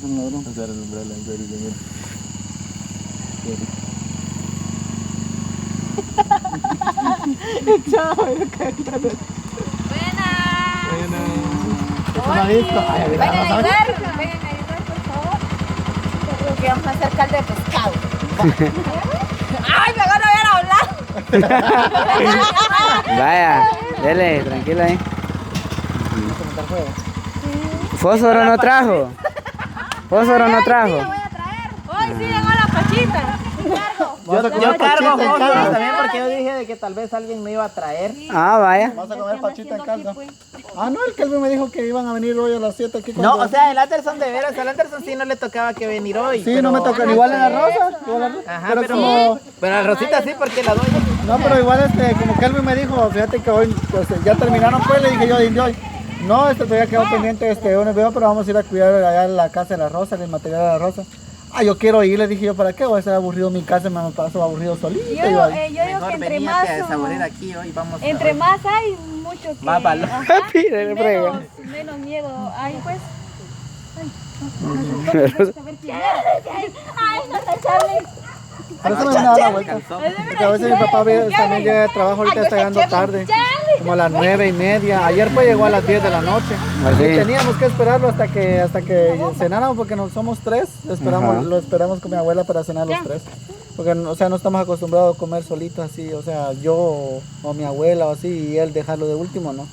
Vamos a alumbrarla en serio, mira. Chao, Buena. Esto no ha visto. Ay, mira, Vengan a vamos a ver. ayudar, por favor. Creo que vamos a hacer caldo de pescado. Ay, mejor no hubiera hablado. Vaya, dele, tranquila ahí. Vamos a montar fuego. Fósforo no trajo. Fósforo no Sí, trajo. lo voy a traer. Hoy sí llegó la pachita. Vamos a Yo comer cargo pachita en fósforo caldo. también porque yo dije de que tal vez alguien me iba a traer. Ah, vaya. Vamos a comer pachita en caldo. Ah, no, el Kelvin me dijo que iban a venir hoy a las 7 aquí. No, o sea, el Anderson de veras, al Anderson sí no le tocaba que venir hoy. Sí, pero- no me tocan. Igual en la rosa. Igual en la rosa. Ajá, Pero pero, como... pero a Rosita sí, porque la doy. No, pero igual como Kelvin me dijo, fíjate que hoy ya terminaron pues, le dije yo de hoy. No, todavía quedó pendiente unos videos, pero vamos a ir a cuidar allá en la casa de la rosa, el material de la rosa. Ah, yo quiero ir, le dije yo, ¿para qué? Voy a estar aburrido en mi casa, me paso aburrido solito. Yo y digo ahí. que entre más, a desaborir aquí hoy, vamos entre más hay, mucho que... Más valor. ajá, Pide, frega. menos miedo hay, pues. Ay, no te Charlie. Por eso me vine a dar la vuelta. Porque a veces mi papá también llega de trabajo, ahorita está llegando tarde, como a las 9:30. Ayer pues llegó a las 10 de la noche. Así. Y teníamos que esperarlo hasta que cenáramos porque no somos tres. Ajá. Lo esperamos con mi abuela para cenar los tres. Porque, o sea, no estamos acostumbrados a comer solitos así, o sea, yo o mi abuela o así, y él dejarlo de último, ¿no?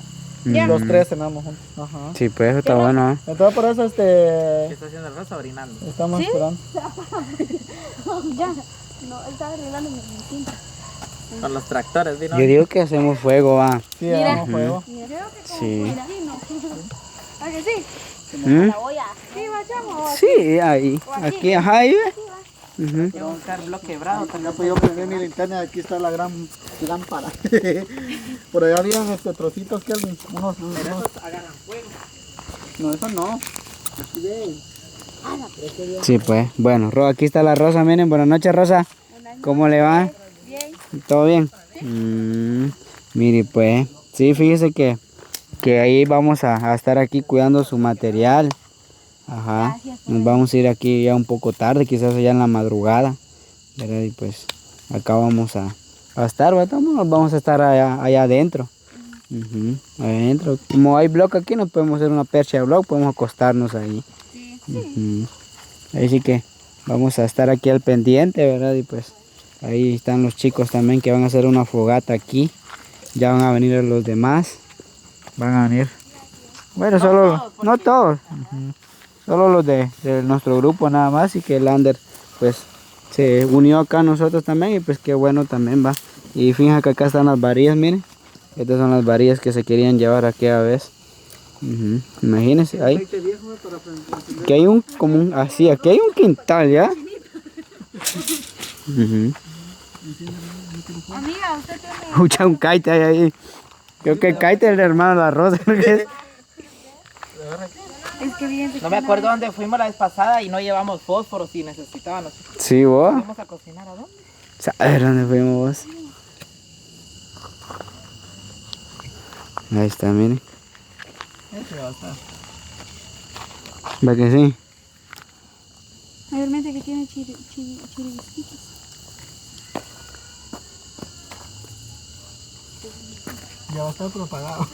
Los tres cenamos juntos. Ajá. Sí, pues eso está bueno, ¿eh? Entonces por eso ¿Qué está haciendo el Rosa? Orinando. estamos esperando. Ya. No, él estaba arreglando mi cinta. Con los tractores, ¿vino? Yo digo que hacemos fuego, va. Sí, Mira. hagamos fuego. Sí. ¿A que sí? ¿Mm? La olla. Sí, vayamos. Sí, ahí. Aquí, ajá, ahí ve. Ujú. Tengo un carro quebrado Ya también. pues yo prendí mi linterna y aquí está la gran lámpara. Por allá habían trocitos que unos. Agarran fuego. No, eso no. Aquí ven. Sí, pues. Bueno, aquí está la Rosa, miren. Buenas noches, Rosa. ¿Cómo le va? Bien. ¿Todo bien? Mire, pues. Sí, fíjese que ahí vamos a estar aquí cuidando su material. Ajá. Nos vamos a ir aquí ya un poco tarde, quizás allá en la madrugada. ¿Verdad? Y pues acá vamos a estar, ¿verdad? Vamos a estar allá adentro. Adentro. Como hay bloque aquí, nos podemos hacer una percha de bloque, podemos acostarnos ahí. Ahí sí que vamos a estar aquí al pendiente, ¿verdad? Y pues ahí están los chicos también que van a hacer una fogata aquí. Ya van a venir los demás. Van a venir. Bueno, solo, no todos. Solo los de nuestro grupo nada más, y que el Ander pues se unió acá a nosotros también, y pues qué bueno también va. Y fíjense que acá están las varillas, miren. Estas son las varillas que se querían llevar aquella vez. Imagínense, ahí. Que hay así, aquí hay un quintal ya. Amiga, usted tiene... Escucha un kite ahí. Creo que el kite es el hermano de la Rosa. Es que bien. No me acuerdo dónde fuimos la vez pasada y no llevamos fósforo si necesitábamos. Sí, vos. ¿Fuimos a cocinar a dónde? ¿Sabes dónde fuimos vos? Ahí está, miren. ¿Va que sí? Mayormente que tiene chiribisquitos. Ya va a estar propagado.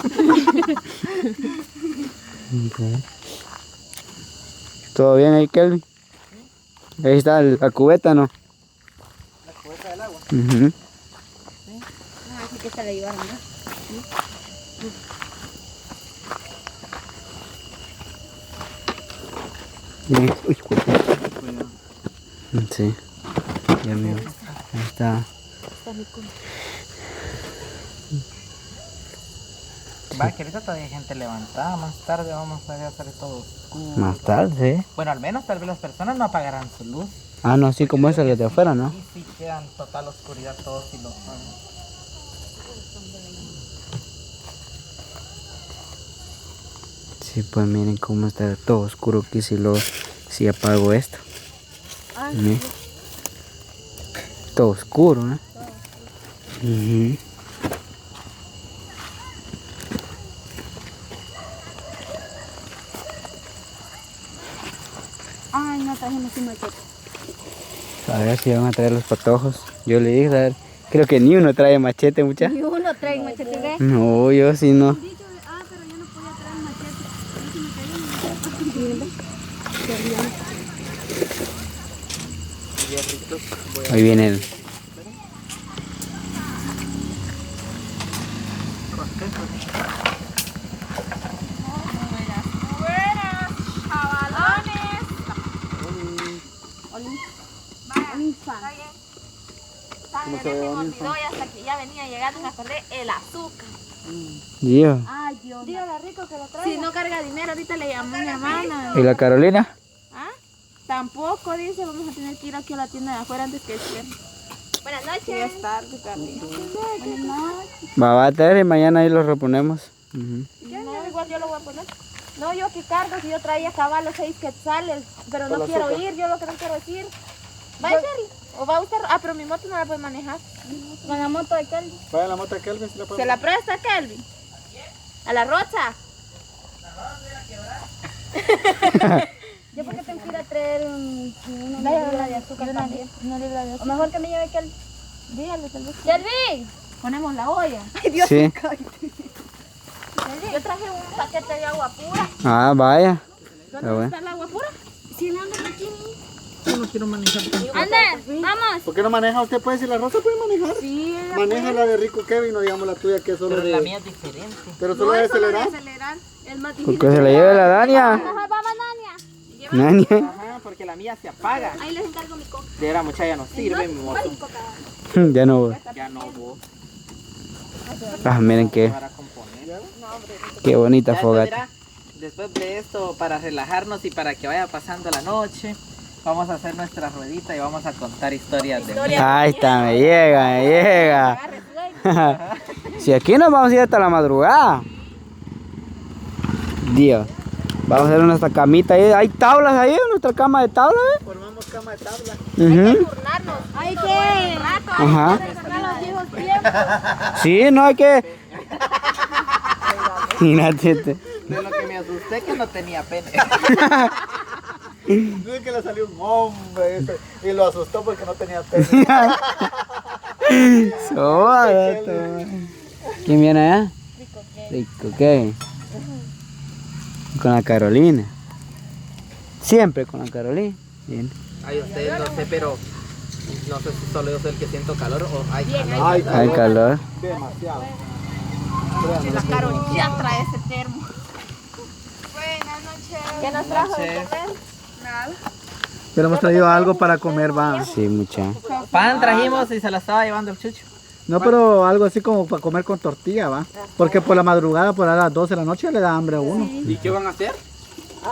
¿Todo bien ahí, Kelvin? Ahí está la cubeta, ¿no? La cubeta del agua. Así que se la llevaron, ¿no? Bien. Uy, sí. Ya mío. Ahí está. Va, que ahorita todavía hay gente levantada. Más tarde vamos a hacer todo oscuro. Más tarde, ¿sí? Bueno, al menos tal vez las personas no apagarán su luz. Ah, no, así como esa de afuera, ¿no? Y sí quedan total oscuridad todos si lo apagan. Sí, pues miren cómo está todo oscuro aquí si apago esto. Miren. Todo oscuro, ¿eh? Ay, no trajimos un machete. A ver si van a traer los patojos. Yo le dije, a ver, creo que ni uno trae machete, mucha. Y uno trae machete, ¿ves? No, yo sí no. Pero yo no podía traer machete. Ahí viene el... Buenas, chavalones. ¿Cómo se ve, Se me Olinfa? olvidó y hasta que ya venía llegando me acordé el azúcar. Dios. Ay, Dios. Dígale rico que lo traiga. Si no carga dinero, ahorita le llamó a mi hermana. ¿Y la Carolina? ¿Ah? Tampoco, dice, vamos a tener que ir aquí a la tienda de afuera antes que cierre. Buenas noches. Ya es tarde, Carly. Buenas noches. Va a traer y mañana ahí los reponemos. Ujú. No, igual yo lo voy a poner. No, yo aquí cargo, si yo traía caballos 6 quetzales, pero no Con quiero azúcar. ir, yo lo que no quiero es ir. ¿Va a Sherry? ¿O va usted? Ah, pero mi moto no la puede manejar. Con la moto de Kelvin. Vaya la moto a Kelvin, si la ¿Se puede. la presta Kelvin? ¿A la Rocha? Yo porque tengo que ir a traer una libra de azúcar también. Una libra de azúcar. O mejor que me lleve Kelvin. Dígale, tal vez. ¡Kelvin! Ponemos la olla. Ay, Dios Sí. Yo traje un paquete de agua pura. Ah, vaya. ¿Dónde bueno. está el agua pura? Sí, le ando aquí. Yo no quiero manejar. Ande, vamos. ¿Por qué no maneja usted? Pues si la Rosa puede manejar. Sí, Maneja la de Rico Kevin, no digamos la tuya que es solo Pero de... la mía es diferente. Pero solo de acelerar. acelerar. El más Porque se la lleve la Dania. Vamos, Nania. Nani. Ajá, porque la mía se apaga. Ahí les encargo mi coca. De verdad, muchacha, ya no sirve mi moto. Ya no voy. Ya no voy. Ah, miren qué, Para componer. qué bonita Ya, fogata. mira, después de esto, para relajarnos y para que vaya pasando la noche, vamos a hacer nuestra ruedita y vamos a contar historias de mí. Ahí está, me llega, me llega. Si aquí nos vamos a ir hasta la madrugada. Dios. Vamos a hacer nuestra camita ahí. Hay tablas ahí, nuestra cama de tabla, ¿eh? Formamos cama de tabla. Ujú. Turnarnos. Hay que rato. Ajá. Los hijos tiempo. Sí, no hay que... Imagínate. De lo que me asusté que no tenía pene. Dice que le salió un hombre ese, y lo asustó porque no tenía pelo. Suave. ¿Quién viene allá? Rico, ¿qué? Con la Carolina. Siempre con la Carolina. Bien. Ay, ustedes no sé, pero no sé si solo yo soy el que siento calor o hay calor. Ay, Hay calor. demasiado. La Carolina trae ese termo. Buenas noches. ¿Qué nos trajo de comer? Nada. Pero hemos traído algo para comer, va. Sí, mucha. Pan trajimos y se la estaba llevando el chucho. No, pero algo así como para comer con tortilla, va. Porque por la madrugada, por a las 12 de la noche, le da hambre a uno. ¿Y qué van a hacer?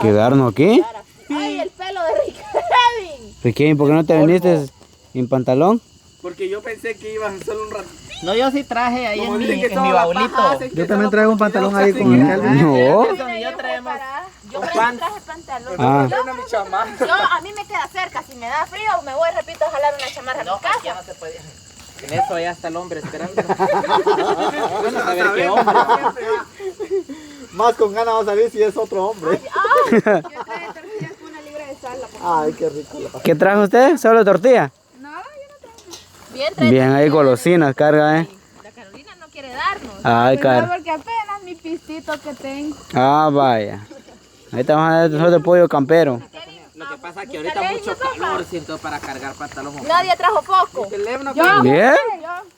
¿Quedarnos aquí? Ay, el pelo de Ricky. Riquín, ¿por qué no te viniste en pantalón? Porque yo pensé que iban solo un rato. No, yo sí traje ahí Como en mi, dicen que en toda mi la baulito. paja hacen que Yo también solo traigo un porque pantalón no ahí se con hacen el Kelvin. No. Yo traemos. Yo pan. traje pantalón. Ah. Yo una mi chamaca. Yo, a mí me queda cerca. Si me da frío, me voy, repito, a jalar una chamarra No, a mi aquí ya casa. no se puede. En eso ya está el hombre esperando. Bueno, a ver qué hombre. Más con ganas va a salir si es otro hombre. Yo traje tortillas con una libra de sal. Ay, qué rico. ¿Qué trajo usted? ¿Solo tortilla? Bien, trae. Bien, ahí golosinas, carga, ¿eh? La Carolina no quiere darnos. Ay, cara. Porque apenas mi pistito que tengo. Ah, vaya. Ahí estamos a nosotros de pollo campero. Lo que pasa es que ahorita mucho calor siento para cargar pantalón. Nadie trajo poco. Yo. Bien.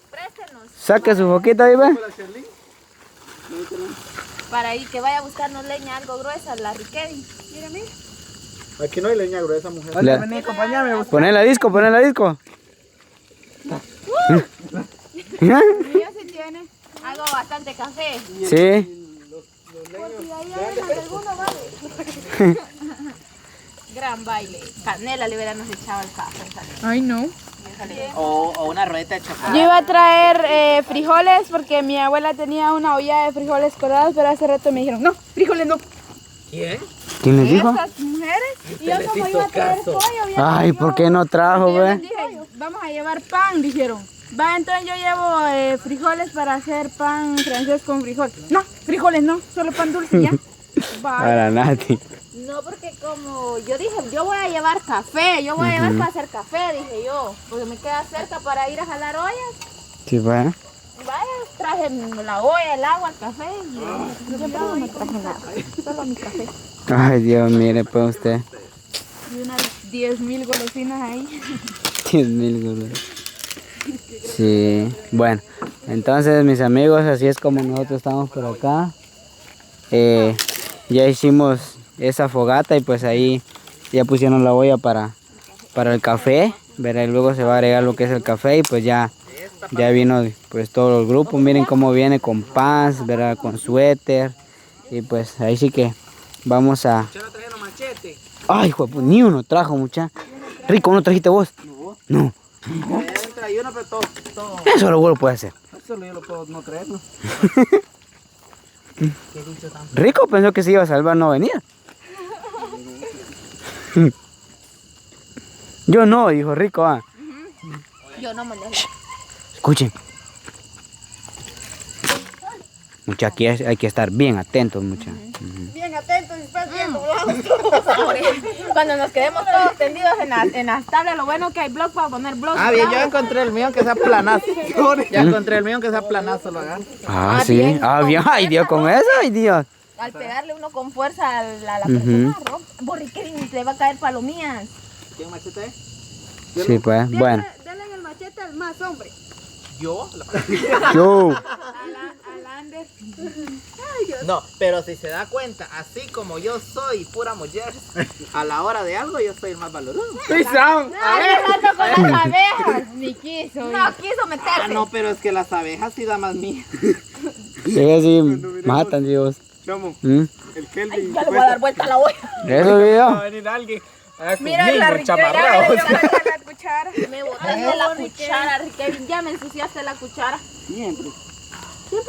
Préstenos. Saque su foquita ahí, ve. Para ahí que vaya a buscarnos leña algo gruesa, la Riquelme. Mira, mira. Aquí no hay leña gruesa, mujer. Le- Vení, acompáñame. Poné la disco, poné la disco. Yo sí tiene. Hago bastante café. Sí. Gran baile. Canela le hubiéramos echado al café. Ay, no. O una ruedita de chocolate. Yo iba a traer frijoles porque mi abuela tenía una olla de frijoles colados, pero hace rato me dijeron, no, frijoles no. ¿Quién? ¿Quién les dijo? Estas mujeres. Y yo les como hizo iba a traer caso. pollo, bien, Ay, ¿por qué no trajo, yo les ve? dije, vamos a llevar pan, dijeron. Va, entonces yo llevo frijoles para hacer pan francés con frijol. No, frijoles no, solo pan dulce ya. Va. Para Nati. No, porque como, yo dije, yo voy a llevar café, yo voy a llevar para hacer café, dije yo, porque me queda cerca para ir a jalar ollas. Sí, pues. Vaya, traje la olla, el agua, el café. Yo no me traje nada, solo mi café. Ay, Dios, mire, pues usted. Y unas 10.000 golosinas ahí. 10.000 dólares. Sí, bueno, entonces mis amigos, así es como nosotros estamos por acá. Ya hicimos esa fogata y pues ahí ya pusieron la olla para el café, ¿verdad? Y luego se va a agregar lo que es el café y pues ya vino pues todo el grupo. Miren cómo viene con pants, ¿verdad? Con suéter y pues ahí sí que vamos a... Ay, hijo, pues ni uno trajo, mucha. Rico, ¿no trajiste vos? No. Trae uno, pero todo. Eso lo vuelvo puede hacer. Eso yo lo puedo no traer, ¿no? Rico pensó que se iba a salvar, no venía. Yo no, dijo Rico. Ah. Yo no me dejo. Escuchen. Mucha, aquí hay que estar bien atentos, mucha. Bien atentos y después bien doblados. Cuando nos quedemos todos tendidos en las tablas, lo bueno que hay blog para poner blog. Ah, bien, yo encontré el mío que sea planazo. Ya encontré el mío que sea planazo, lo hagan. Ah, sí. bien. Ah, bien. Ay, Dios, con eso, ay, Dios. Al pegarle uno con fuerza a la persona, Borriquín, se va a caer palomías. ¿Quién machete es? Sí, pues, bueno. Dale el machete al más hombre. ¿Yo? Yo. Al Ander. No, pero si se da cuenta, así como yo soy pura mujer, a la hora de algo yo soy el más valoroso. Ay, con las abejas. Ni quiso. No quiso meterse. Ah, no, pero es que las abejas sí da más mía. Sí, así matan, Dios. Chamo, ¿Mm? el Kelvin. Ya le voy a dar vuelta a la olla. Eso, Va a video. venir alguien. Ah, Mira conmigo, la riqueza. chamarrado. La cuchara. Me botaste la cuchara, Riquelme. Ya me ensuciaste la cuchara. Siempre.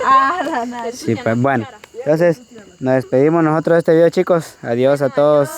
Ah, la nada. Sí, pues, bueno. Entonces, nos despedimos nosotros de este video, chicos. Adiós a todos.